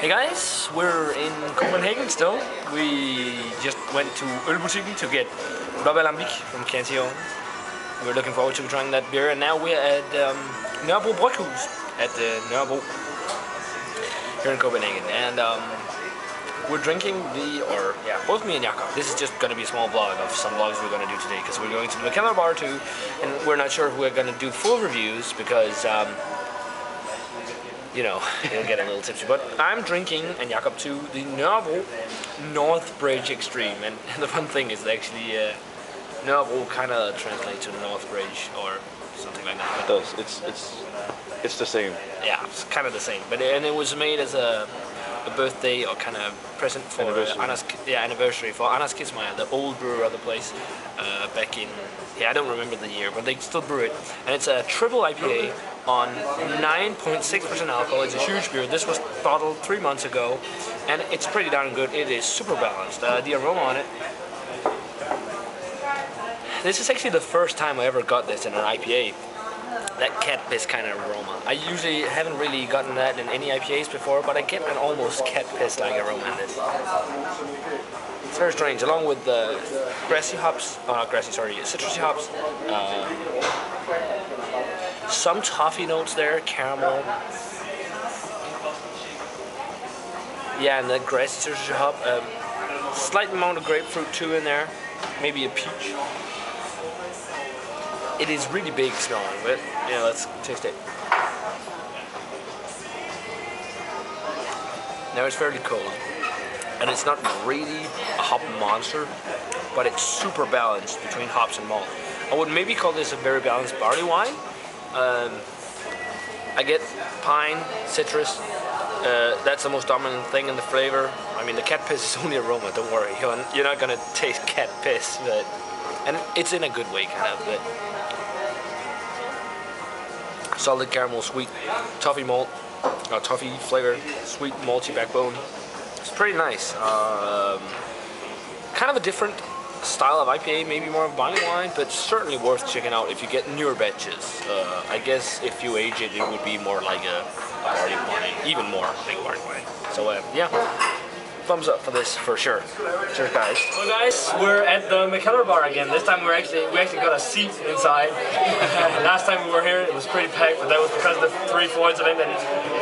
Hey guys, we're in Copenhagen still. We just went to Ølbar to get Blåbær Lambik from Cantillon. We're looking forward to trying that beer, and now we're at Nørrebro Bryghus at Nørrebro here in Copenhagen, and we're drinking both me and Jakob. This is just going to be a small vlog of some vlogs we're going to do today, because we're going to the Mikkeller bar too, and we're not sure if we're going to do full reviews because you know, it'll get a little tipsy. But I'm drinking, and Jakob too, the Nerval North Bridge Extreme. And the fun thing is actually Nerval kind of translates to North Bridge or something like that. It does. It's the same. Yeah, it's kind of the same. But and it was made as a birthday or kind of present for anniversary for Anders Kismeier, the old brewer of the place, back in, I don't remember the year, but they still brew it. And it's a triple IPA on 9.6% alcohol. It's a huge beer. This was bottled 3 months ago, and it's pretty darn good. It is super balanced. The aroma on it. This is actually the first time I ever got this in an IPA. That cat piss kind of aroma. I usually haven't really gotten that in any IPAs before, but I get an almost cat piss like aroma in this. It's very strange, along with the citrusy hops. Some toffee notes there, caramel. Yeah, and the grassy citrusy hop. Slight amount of grapefruit too in there, maybe a peach. It is really big smelling, but yeah, let's taste it. Now it's fairly cold, and it's not really a hop monster, but it's super balanced between hops and malt. I would maybe call this a very balanced barley wine. I get pine, citrus. That's the most dominant thing in the flavor. I mean, the cat piss is only aroma. Don't worry, you're not gonna taste cat piss, and it's in a good way, kind of. But solid caramel, sweet toffee malt, toffee flavor, sweet malty backbone. It's pretty nice. Kind of a different style of IPA, maybe more of barley wine, but certainly worth checking out if you get newer batches. I guess if you age it, it would be more like a barley wine, even more like barley wine. So yeah. Thumbs up for this for sure. Cheers, guys. Well, guys, we're at the Mikkeller bar again. This time we actually got a seat inside. Last time we were here, it was pretty packed, but that was because of the 3/4 of it. And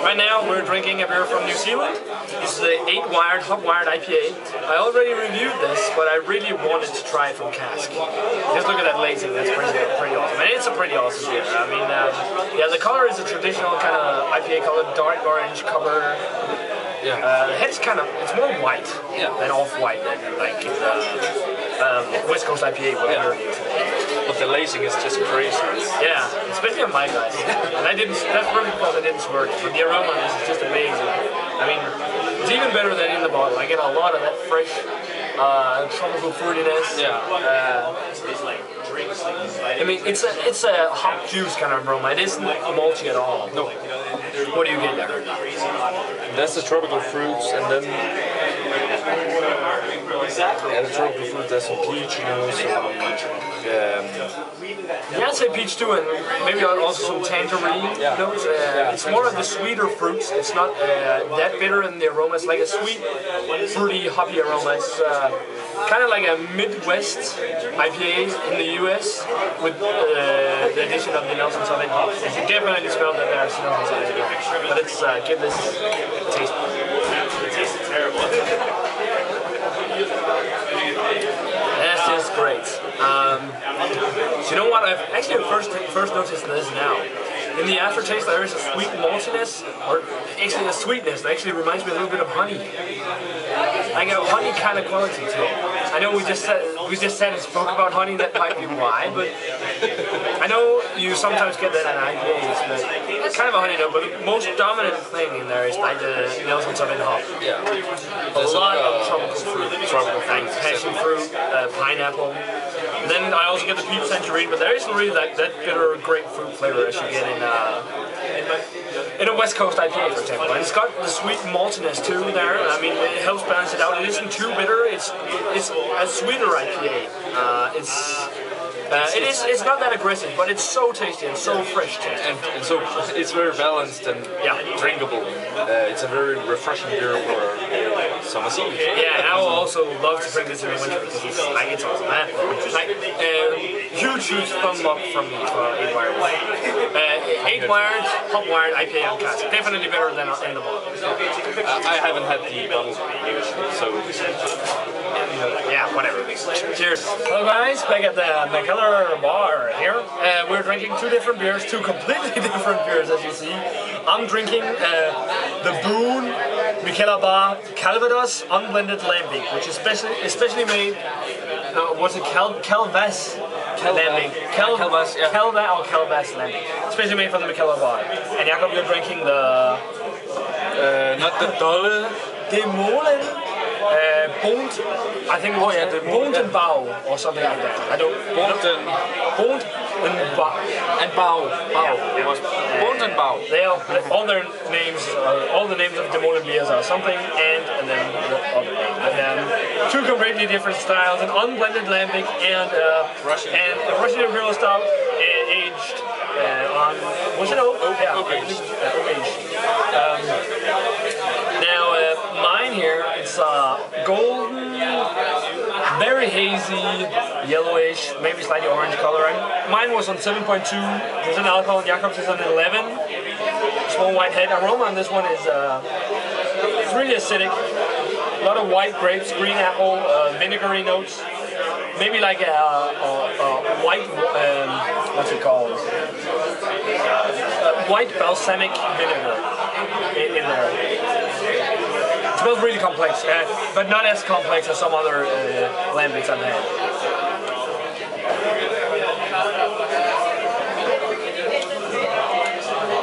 right now, we're drinking a beer from New Zealand. This is the 8-wired, Hotwired IPA. I already reviewed this, but I really wanted to try it from cask. Just look at that lacing. That's pretty awesome. And it's a pretty awesome beer. I mean, yeah, the color is a traditional kind of IPA color, dark orange color. Yeah. The head's it's more white than off-white, like West Coast IPA, whatever. Yeah. But the lacing is just crazy. Yeah, especially on my guys. And that's probably because I didn't smirk, but the aroma is just amazing. I mean, it's even better than in the bottle. I get a lot of that fresh tropical fruitiness. Yeah. I mean, it's a hop juice kind of aroma. It isn't malty at all. No. What do you get there? That's the tropical fruits, and then the tropical fruit, there's some peach, yeah, I'd say peach too, and maybe also some tangerine notes. It's more of the sweeter fruits. It's not that bitter in the aroma. It's like a sweet, fruity, hoppy aroma. It's kind of like a Midwest IPA in the US with the addition of the Nelson's Oven hops. You can definitely smell that there's Nelson's Oven here. But let's give this a taste. It tastes terrible. That's just great. So you know what? I've actually first noticed this now. In the aftertaste, there is a sweet maltiness, or actually a sweetness that actually reminds me a little bit of honey. Like a honey kind of quality to it. I know we just said and spoke about honey. That might be why, but I know you sometimes get that in IPAs, but it's kind of a honey note. But the most dominant thing in there is like the Nelson's Oven hop. Yeah, a lot of tropical fruit, like passion fruit, pineapple. And then I also get the peach tangerine, but there isn't really that bitter grapefruit flavor as you get in a West Coast IPA, for example. And it's got the sweet maltiness too there. I mean, it helps balance it out. It isn't too bitter. It's a sweeter IPA. It's not that aggressive, but it's so tasty and so fresh tasty. And so it's very balanced and drinkable. It's a very refreshing beer for summer season. Yeah, and I will also love to drink this in the winter because it's awesome. Huge thumb up from me for 8 Wired. 8 Wired, Hot Wired IPA on cask. Definitely better than in the bottle. I haven't had the bottle, so yeah, whatever. Cheers. Hello guys, back at the Mikkeller bar here. We're drinking 2 different beers, 2 completely different beers as you see. I'm drinking the Boone Mikkeller Bar Calvados Unblended Lambic, which is especially made, what's it, Calvas Lambic. Calvas, yeah. Calvas Lambic. Especially made from the Mikkeller Bar. And Jakob, you're drinking the... not the Dolle. Demolen. Bond, I think the Bond and Bow or something like that. I don't. Bond and Bow. And Bow. Yeah. It was Bond and Bow. They are all their names. All the names of Demolen beers are something, and then the other name. And 2 completely different styles: an unblended lambic and Russian Imperial Stout aged on was it oak? Yeah, oak aged. Now mine here, it's golden, very hazy, yellowish, maybe slightly orange coloring. Mine was on 7.2% alcohol, and Jakob's is on 11. Small white head. Aroma on this one is it's really acidic. A lot of white grapes, green apple, vinegary notes. Maybe like a white, what's it called? White balsamic vinegar in there. It smells really complex, but not as complex as some other lambics I've had.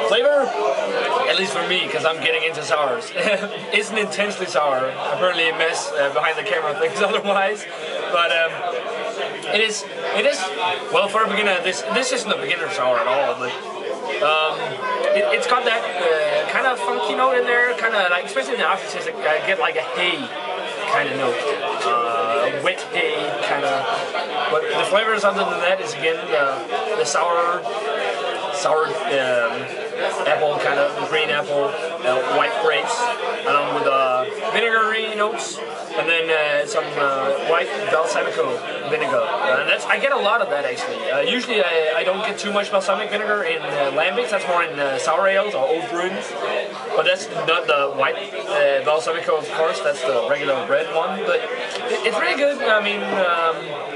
Flavor, at least for me, because I'm getting into sours, isn't intensely sour. Apparently a mess behind the camera things otherwise, but it is. Well, for a beginner, this isn't a beginner sour at all, but it's got that kind of funky note in there, kind of like, especially in the aftertaste, I get like a hay kind of note, wet hay kind of. But the flavors other than that is again the sour apple, kind of green apple, white grapes, along with vinegary notes, and then some white balsamico vinegar. And I get a lot of that actually. Usually I don't get too much balsamic vinegar in lambics. That's more in sour ales or old brewings. But that's not the white balsamico, of course. That's the regular red one. But it's really good. I mean,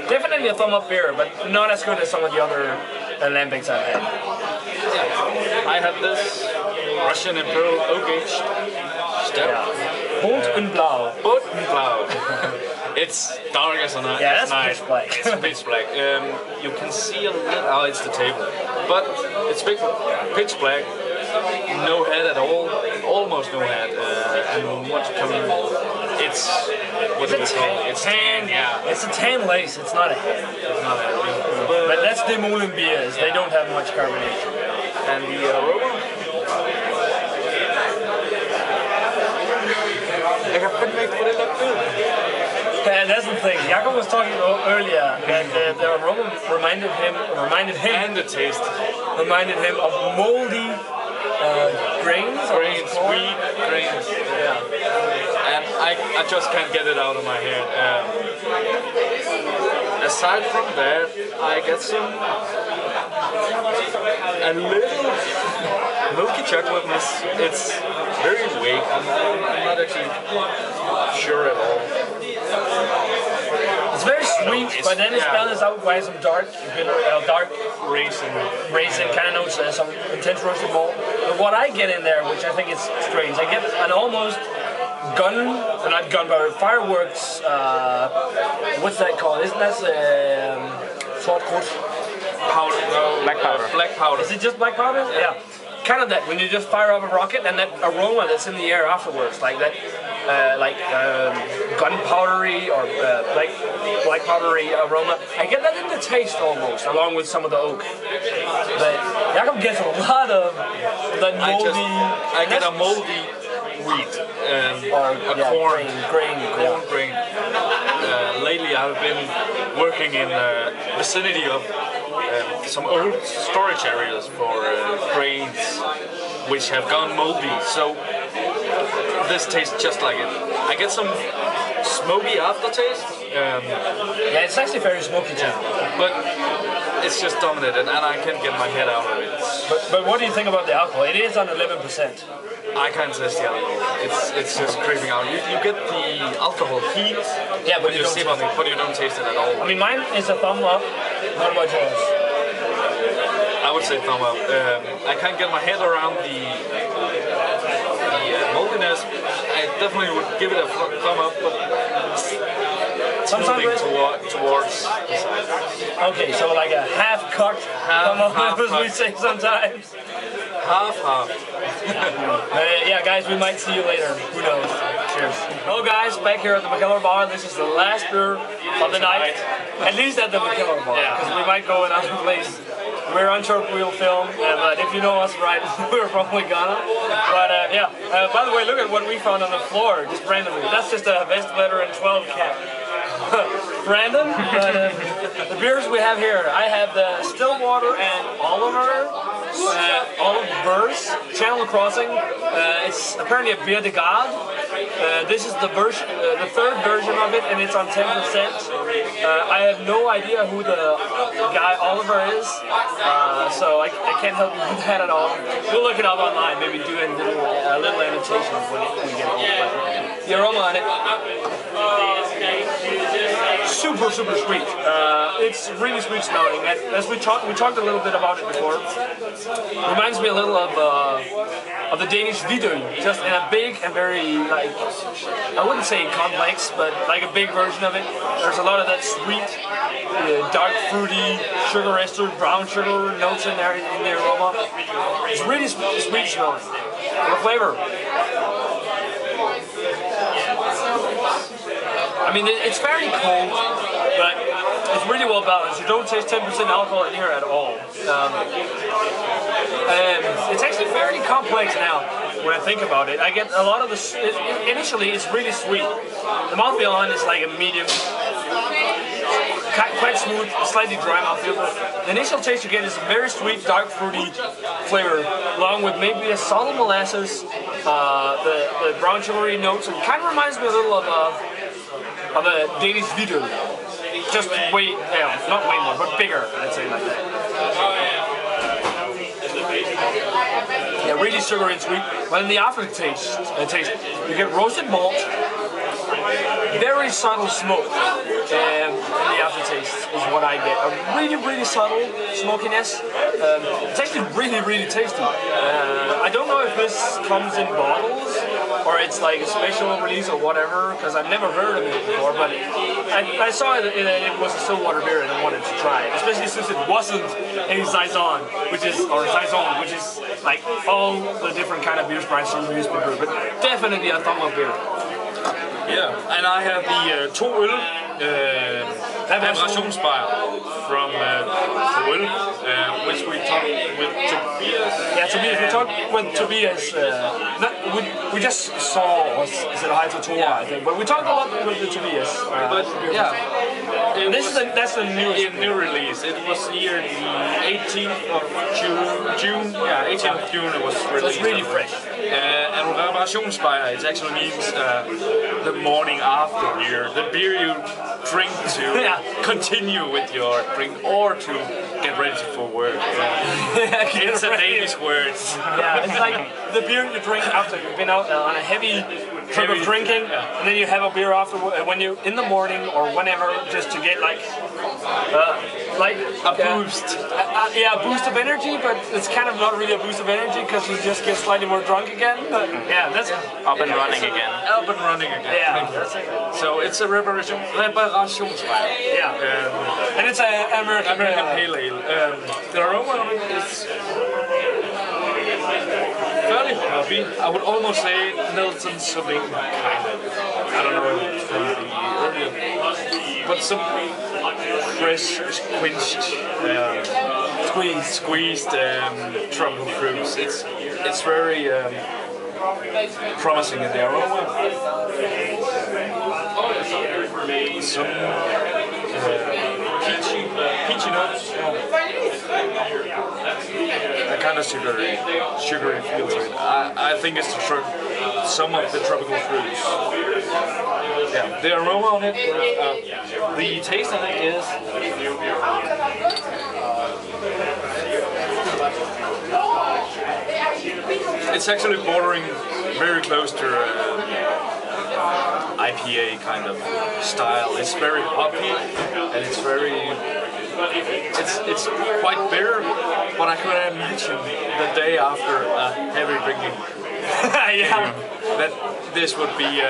definitely a thumb up beer, but not as good as some of the other lambics I've had. I had this Russian Imperial Oak Aged Stout. Bunt and Blau. Bunt and Blau. It's dark as a night. Yeah, that's pitch black. It's pitch black. You can see a little. Oh, it's the table. But it's pitch black. No head at all. Almost no head. And what's coming? It's what do we call it? It's tan. Yeah. It's a tan lace. It's not a head. It's not a head. But that's Demolen beers. They don't have much carbonation. And the aroma? Jeg kan fandme ikke få det lagt ud. And that's the thing. Jakob was talking earlier that the aroma reminded him, and the taste reminded him of moldy grains, sweet grains. Yeah. And I just can't get it out of my head. Aside from that, I get a little milky chocolateness. It's very weak. I'm not actually sure at all. It's very sweet, but then it's balanced out by some dark raisin kind of notes, some intense roasted malt. But what I get in there, which I think is strange, I get an almost fireworks. What's that called? Isn't that powder? No, black powder. Black powder. Is it just black powder? Yeah. Kind of that when you just fire up a rocket and that aroma that's in the air afterwards, like that, gunpowdery or black powdery aroma. I get that in the taste almost, along with some of the oak. But Jakob gets a lot of the moldy. I get a moldy wheat or a corn grain. Lately, I've been working in vicinity of some old storage areas for grains which have gone moldy. So this tastes just like it. I get some smoky aftertaste. Yeah, it's actually very smoky too. But it's just dominated, and I can't get my head out of it. But what do you think about the alcohol? It is on 11%. I can't taste the alcohol. It's just creeping out. You get the alcohol heat. Yeah, but when you sip on it, but you don't taste it at all. I mean, mine is a thumb up. What about yours? I would say thumb up. I can't get my head around the moldiness. I definitely would give it a thumb up, but tilting towards the side. Okay, so like a half-cocked thumb up, as we say sometimes. Half. Yeah, guys, we might see you later. Who knows? Cheers. Hello, guys. Back here at the Mikkeller bar. This is the last beer of the night. At least at the Mikkeller bar, because we might go in other places. We're unsure if we'll film, but if you know us right, we're probably gonna. But yeah, by the way, look at what we found on the floor, just randomly. That's just a Best Veteran 12 cap. Random, but the beers we have here, I have the Stillwater and Oliver Burst Channel Crossing. It's apparently a beer de garde. This is the version, the third version of it, and it's on 10%. I have no idea who the guy Oliver is, so I can't help you with that at all. We'll look it up online, maybe do a little annotation when we get home. The aroma on it, super sweet. It's really sweet smelling. As we talked a little bit about it before. Reminds me a little of the Danish Vidøl, just in a big and very, like, I wouldn't say complex, but like a big version of it. There's a lot of that sweet, dark fruity, sugar ester, brown sugar notes in there in the aroma. It's really sweet smelling. The flavor. I mean, it's very cold, but it's really well balanced. You don't taste 10% alcohol in here at all. It's actually very complex now when I think about it. I get a lot of the... Initially, it's really sweet. The mouthfeel on is like a medium, quite smooth, slightly dry mouthfeel. The initial taste you get is a very sweet, dark, fruity flavor, along with maybe a subtle molasses, the brown sugary notes. It kind of reminds me a little of a Danish Vidøl. Just way, not way more, but bigger, I'd say like that. Yeah, really sugary and sweet. But in the aftertaste, you get roasted malt, very subtle smoke, and the aftertaste is what I get. A really subtle smokiness. It's actually really tasty. I don't know if this comes in bottles or it's like a special release or whatever, because I've never heard of it before, but I saw it was a Stillwater beer and I wanted to try it, especially since it wasn't a Saison, which is like all the different kind of beers brands from used brew, but definitely a thumb up beer. Yeah, and I have the To Øl Reparationsbar from To Øl, which we talked with Tobias. Yeah, Tobias. We talked with Tobias. We just saw, is it High to Tour, I think, but we talked a lot with the Tobias. But yeah, that's the new release. It was here the 18th of June. Yeah, 18th of June it was released. So it's really fresh. And Reparationsbar, it actually means the morning after beer, the beer you drink to continue with your drink or to get ready for work. It's a Danish word. Yeah, it's like the beer you drink after you've been out on a heavy trip of drinking, and then you have a beer after when you in the morning or whenever, just to get like a boost. Yeah, a boost of energy, but it's kind of not really a boost of energy because you just get slightly more drunk again. But yeah, that's up and running again. Up and running again. Yeah, that's it. So it's a reparationsbar. Yeah, and it's an American Pale Ale. The aroma of it is fairly heavy. I would almost say Nelson Sauvignon kind of. I don't know if it's from the earlier, but some fresh, quenched, squeezed tropical fruits. It's very promising in the aroma. Some peachy notes. That kind of sugary feel to it. I think it's some of the tropical fruits. Yeah, the aroma on it, the taste on it is. It's actually bordering very close to IPA kind of style. It's very hoppy and it's it's quite bitter, but I could imagine the day after a heavy drinking. Yeah. That this would be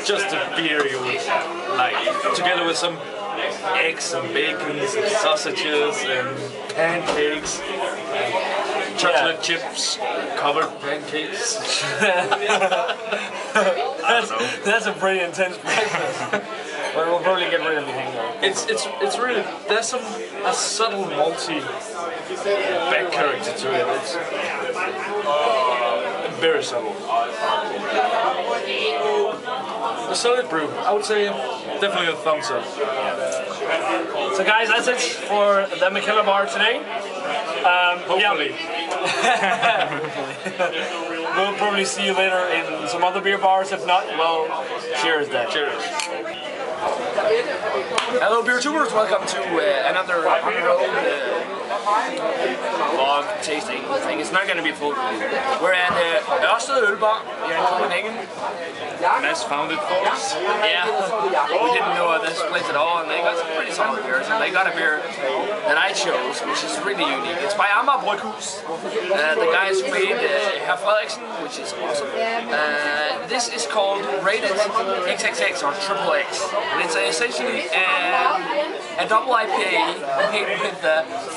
just a beer you would like, together with some eggs and bacons and sausages and pancakes, chocolate chips, covered pancakes. That's a pretty intense breakfast. But we'll probably get rid of the hangover. It's really, there's a subtle malty back character to it. It's very subtle. A solid brew. I would say definitely a thumbs up. So guys, that's it for the Mikkeller bar today. Hopefully. Yeah. We'll probably see you later in some other beer bars. If not, well, cheers then. Cheers. Hello beer tubers, welcome to another on-road vlog tasting thing. It's not going to be full. We're at Ørsted Ølbar here in Copenhagen. Mass founded folks. Yeah, we didn't know this place at all, and they got some pretty solid beers. And they got a beer that I chose, which is really unique. It's by Nørrebro Bryghus. The guys who made Herr Frederiksen, which is awesome. This is called Rated XXX or Triple X. And it's essentially a double IPA made with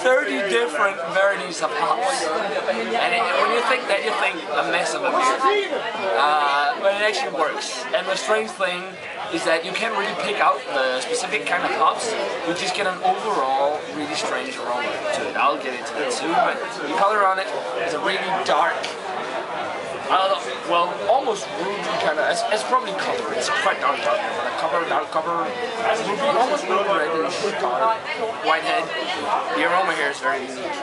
30 different varieties of hops. And when you think that, you think a mess of a beer. But it actually works. And the strange thing is that you can't really pick out the specific kind of hops. You just get an overall really strange aroma to it. I'll get into that soon. But the color on it is a really dark, well, almost ruby kind of. It's probably color. It's quite dark, but a dark cover, ruby, almost ruby reddish color, white head. The aroma here is very unique.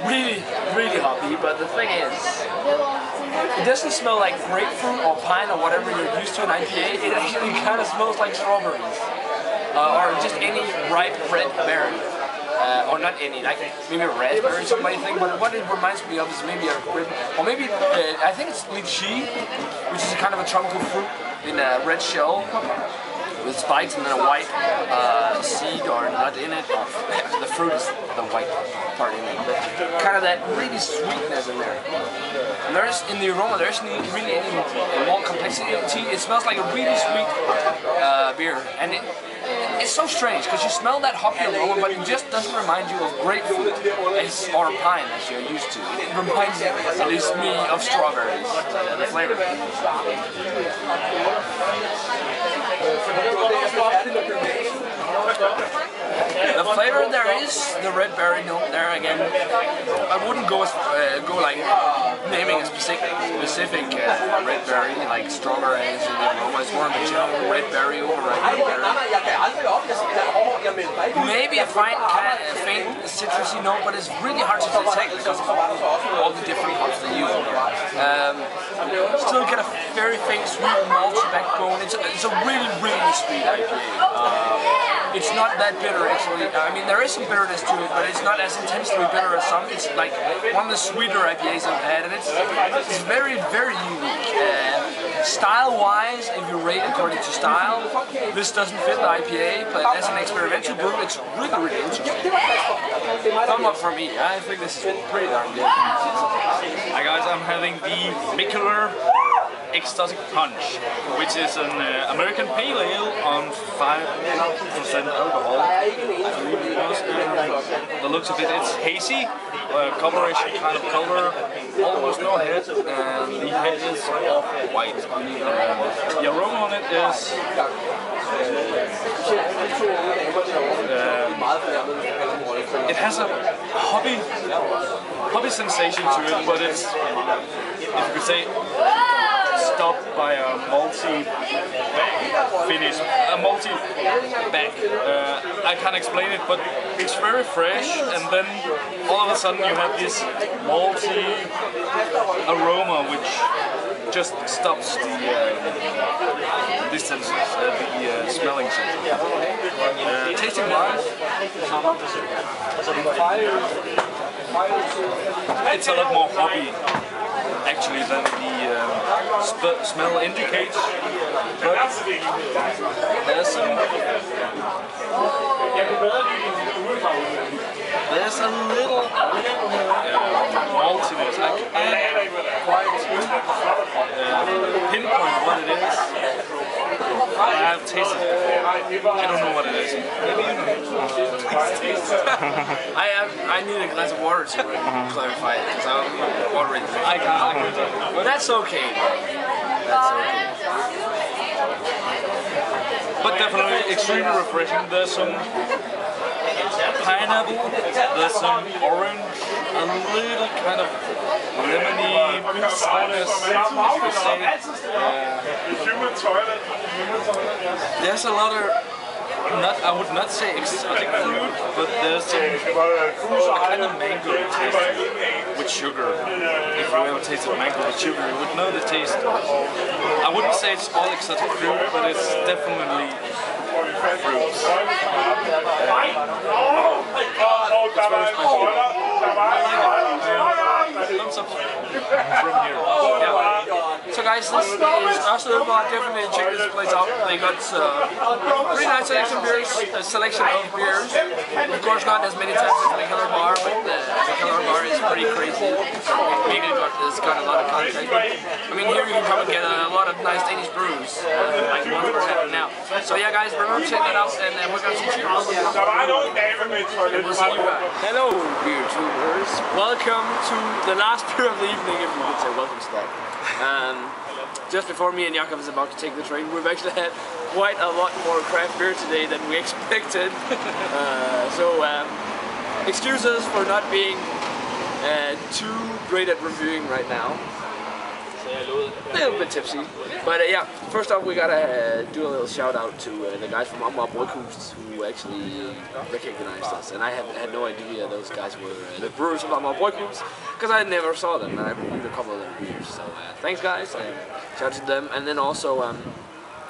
Really, really hoppy. But the thing is, it doesn't smell like grapefruit or pine or whatever you're used to in IPA. It actually kind of smells like strawberries or just any ripe red berry. Or not any, like maybe a raspberry or something, but what it reminds me of is maybe a grape, or maybe, I think it's lychee, which is a kind of a tropical fruit in a red shell with spikes and then a white seed or nut in it. The fruit is the white part in it, but kind of that really sweetness in there. And there's, in the aroma, there isn't really any malt complexity. It smells like a really sweet beer, and it's so strange because you smell that hoppy aroma, but it just doesn't remind you of grapefruit or pine as you're used to. It reminds you, at least me, of strawberries. The flavor. The flavor there is the red berry note there again. I wouldn't go like naming a specific red berry like strawberries in the aroma. It's more of a general red berry over red berry. Maybe a faint citrusy note, but it's really hard to detect because of all the different hops they use. Still get a very faint sweet malty backbone. It's a really, really sweet IPA. It's not that bitter actually. I mean, there is some bitterness to it, but it's not as intensely bitter as some. It's like one of the sweeter IPAs I've had, and it's very, very unique. Style-wise, if you rate according to style, this doesn't fit the IPA, but as an experimental brew, it's really, really interesting. Thumb up for me. I think this is pretty darn good. Hi guys, I'm having the Mikkeller Exotic Punch, which is an American Pale Ale on 5% alcohol. I believe it was. The looks of it, it's hazy, copperish kind of color, almost no head, and the head is white. The aroma on it is it has a hoppy sensation to it, but it's, if you could say, up by a multi finish, a multi back. I can't explain it, but it's very fresh, and then all of a sudden you have this multi aroma which just stops the senses, the smelling senses. Tasting wise, it's a lot more hoppy actually than the smell indicates. But there's a little maltiness. I can't quite pinpoint what it is. I have tasted it before. I don't know what it is. Maybe you know. I need a glass of water to clarify it, because I'm watering. I can't. But that's okay. That's okay. But definitely extremely refreshing. There's some pineapple, there's some orange, a little kind of lemony sourness, you could say. There's a lot of, I would not say exotic fruit, but there's some kind of mango taste with sugar. If you ever tasted mango with sugar, you would know the taste. I wouldn't say it's all exotic fruit, but it's definitely fruits. It's very spicy. Thumbs up from here. Yeah. So guys, this is Ølbar. Definitely check this place out. They got pretty nice selection of beers. Of course, not as many types as Mikkeller bar, but Mikkeller bar is pretty crazy. Maybe it's got a lot of content. I mean, here you can come and get a lot of nice Danish brews, like the ones we're having now. So yeah, guys, remember to check that out, and we're going to teach you. And we'll see you guys. Hello, beer tubers. Welcome to the last beer of the evening, if you could say welcome to that. Just before me and Jakob is about to take the train, we've actually had quite a lot more craft beer today than we expected. Excuse us for not being too great at reviewing right now. A little bit tipsy. But yeah, first off we gotta do a little shout out to the guys from Nørrebro Bryghus who actually recognized us. And I had no idea those guys were the brewers of Nørrebro Bryghus, because I never saw them, and I reviewed a couple of their beers. So thanks guys, and shout out to them. And then also,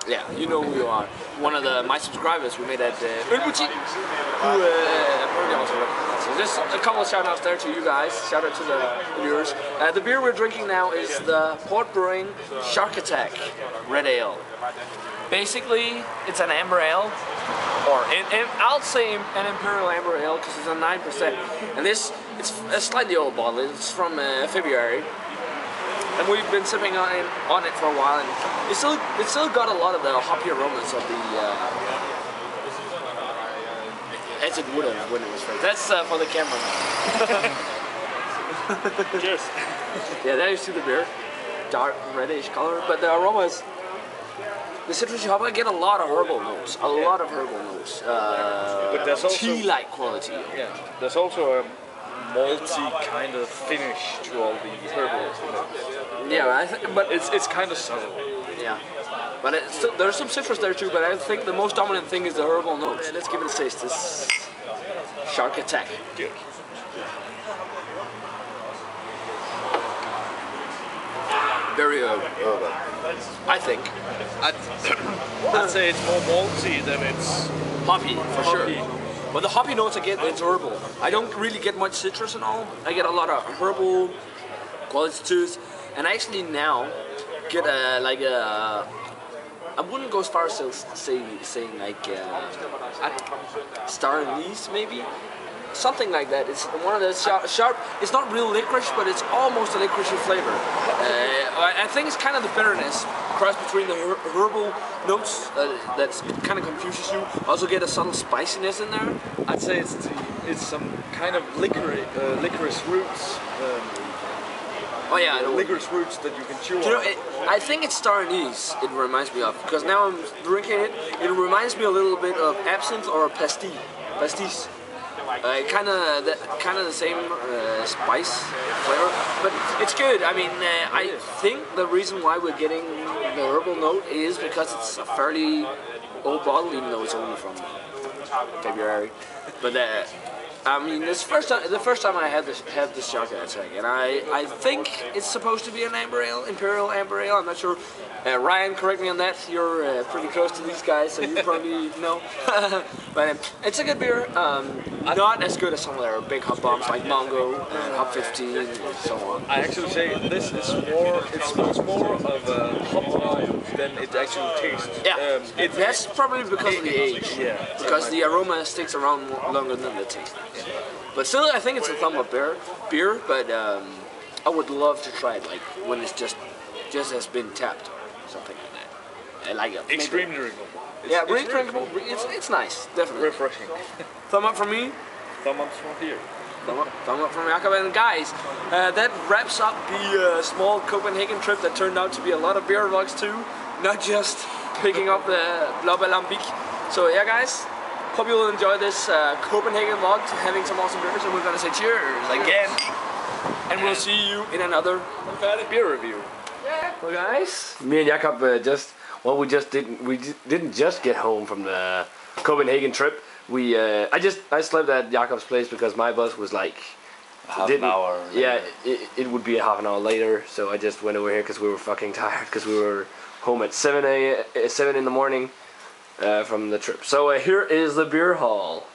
yeah, you know who you are. One of my subscribers we made at Ølbar, who probably also recognized. So just a couple of shout outs there to you guys. Shout out to the viewers. The beer we're drinking now is the Port Brewing Shark Attack Red Ale. Basically, it's an amber ale, or I'll say an imperial amber ale because it's a 9%. And it's a slightly old bottle. It's from February. And we've been sipping on it for a while, and it's still got a lot of the hoppy aromas of the as it would have when it was fresh. That's for the camera. Cheers. Yeah, there you see the beer, dark reddish color, but the aromas, the citrusy hop. I get a lot of herbal notes, But there's also tea-like quality. Yeah, there's also a malty kind of finish to all the herbals. Yeah, but it's kind of subtle. Yeah, but there's some citrus there too. But I think the most dominant thing is the herbal notes. Let's give it a taste. This Shark Attack. Good. Very herbal. I think. I'd say it's more malty than it's hoppy for sure. But the hoppy notes I get, it's herbal. I don't really get much citrus and all. I get a lot of herbal qualities to it. And I actually now get I wouldn't go as far as saying like star anise maybe. Something like that. It's one of the sharp. It's not real licorice, but it's almost a licoricey flavor. I think it's kind of the bitterness cross between the herbal notes that kind of confuses you. Also get a subtle spiciness in there. I'd say it's some kind of licorice roots. Oh yeah, licorice roots that you can chew on. You know, I think it's star anise. It reminds me of, because now I'm drinking it. It reminds me a little bit of absinthe or pastis. kind of the same spice flavor, but it's good. I mean, I think the reason why we're getting the herbal note is because it's a fairly old bottle, even though it's only from February. But I mean, the first time I had this chocolate attack, and I think it's supposed to be an amber ale, imperial amber ale. I'm not sure. Ryan, correct me on that. You're pretty close to these guys, so you probably know. But it's a good beer. Not as good as some of their big hop bombs like Mongo and Hop 15 and so on. I actually say this is more. It smells more of a hop bomb than it actually tastes. Yeah, that's probably because of the age. Yeah. Because the aroma sticks around longer than the taste. But still, I think it's a thumb up beer. But I would love to try it, like when it's just has been tapped or something like that. I like it. Extremely drinkable. Yeah, really drinkable. It's nice, definitely. Refreshing. Thumb up from me. Thumb up from here. Thumb up from Jakob. And guys, that wraps up the small Copenhagen trip that turned out to be a lot of beer vlogs too, not just picking up the Blåbær Lambik. So yeah, guys. Hope you will enjoy this Copenhagen vlog, having some awesome beers, and we're gonna say cheers again. And we'll see you in another beer review. Well, guys, me and Jakob we didn't just get home from the Copenhagen trip. I slept at Jakob's place because my bus was like half an hour. Yeah, it would be a half an hour later, so I just went over here because we were fucking tired because we were home at 7 in the morning. From the trip. So here is the beer hall.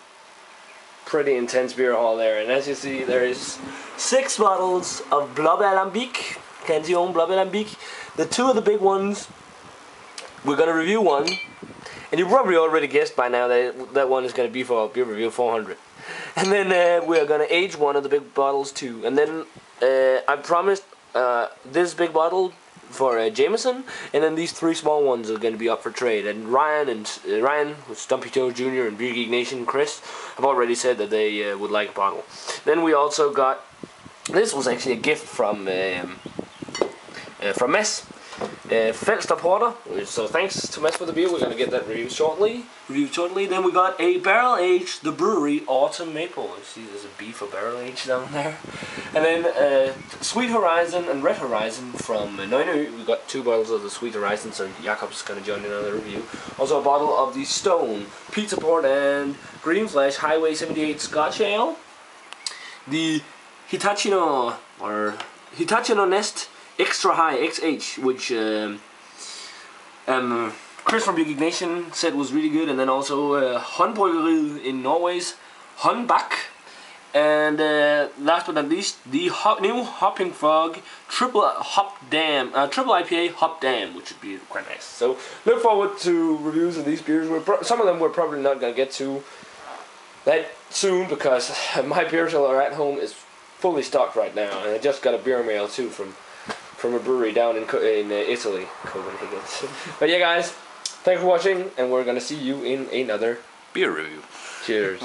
Pretty intense beer hall there, and as you see, there is 6 bottles of Blåbær Lambik, Cantillon Blåbær Lambik. The 2 of the big ones. We're gonna review one, and you probably already guessed by now that one is gonna be for beer review 400. And then we're gonna age one of the big bottles too. And then I promised this big bottle for Jameson, and then these 3 small ones are going to be up for trade. And Ryan, with Stumpy Joe Jr. and Beer Geek Nation, Chris, have already said that they would like a bottle. Then we also got, this was actually a gift from Mess, Felster Porter. So thanks to Mess for the beer. We're going to get that reviewed shortly. Then we got a barrel aged The Brewery Autumn Maple. You see, there's a B for barrel aged down there. And then Sweet Horizon and Red Horizon from Nørrebro. We got 2 bottles of the Sweet Horizon, so Jakob's going to join in on the review. Also a bottle of the Stone Pizza Port and Green Flash Highway 78 Scotch Ale. The Hitachino Nest Extra High XH, which Chris from Beer Geek Nation said was really good, and then also Håndbryggeriet in Norway's Håndbak, and last but not least, the new Hopping Frog Triple IPA Hop Dam, which would be quite nice. So look forward to reviews of these beers. Some of them we're probably not gonna get to that soon because my beer cellar at home is fully stocked right now, and I just got a beer mail too from a brewery down in Italy, Copenhagen. But yeah, guys, thanks for watching, and we're gonna see you in another beer review. Cheers.